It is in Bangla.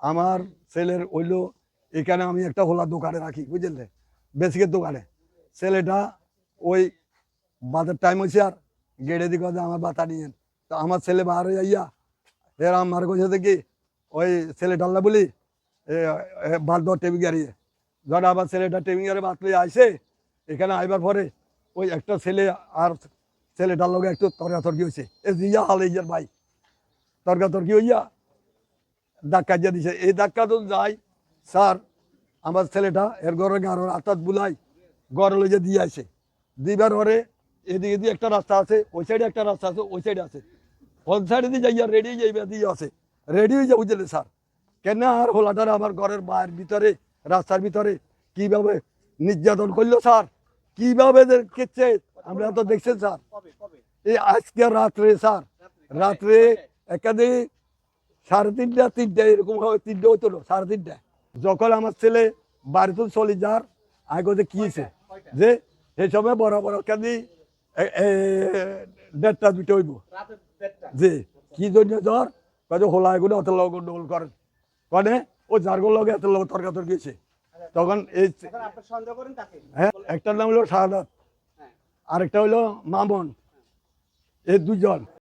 আমার ছেলের হইলো এখানে আমি একটা হোলার দোকানে রাখি, বুঝলেন, বেসিকের দোকানে। ছেলেটা ওই বাজার টাইম হয়েছে আর গেড়ে দিকে আমার বাতা নিয়েন, তো আমার ছেলে বার হয়ে যাইয়া এর আমার কাছে দেখি ওই ছেলে ডাল্লা বলি বাদ দেওয়ার টেবিল গাড়িয়ে ধর আবার ছেলেটা টেবিল গাড়ি বাদ লইয়া আইসে এখানে আইবার পরে ওই একটা ছেলে আর ছেলেটার লগে একটু তর্কাতর্কি হয়েছে, এ দিয়া হাল ইয়ার ভাই তর্কাতর্কি হইয়া ধাক্কা দিয়ে দিছে। এই ধাক্কা তো যাই স্যার আমার ছেলেটা এর ঘরে গাড়োর আত্মাত বুলাই ঘরে লইয়া দিয়ে আসে, দিবার পরে এদিকে দিয়ে একটা রাস্তা আছে, ওই সাইডে একটা রাস্তা আছে, ওই সাইডে আছে, কোন সাইডে দিয়ে যাইয়া রেডি যাইবা দিয়ে আছে, রেডি হয়ে যা, বুঝলে স্যার। কেন আর হোলাটার আমার ঘরের বাইরের ভিতরে রাস্তার ভিতরে কিভাবে নির্যাতন করলো স্যার, কিভাবে কেছে আমরা তো দেখছেন স্যার। এই আজকে রাত্রে স্যার, রাত্রে একাদি 3:30 এরকম হয়, 3টে হতো, 3:30 যখন আমার ছেলে বাড়িতে চলে যার আগে কি হয়েছে যে এই সময় বড় বড় কাদি 1:30 2টা হইব যে কি জন্য জ্বর কাজে হোলা এগুলো অত লোক গন্ডগোল করেন মানে ও যারগুলো লগে এত লোক তর্কাতর্কি হয়েছে। তখন এই হ্যাঁ একটার নাম হলো শাহাদাত, আরেকটা হইলো মামুন, এই দুজন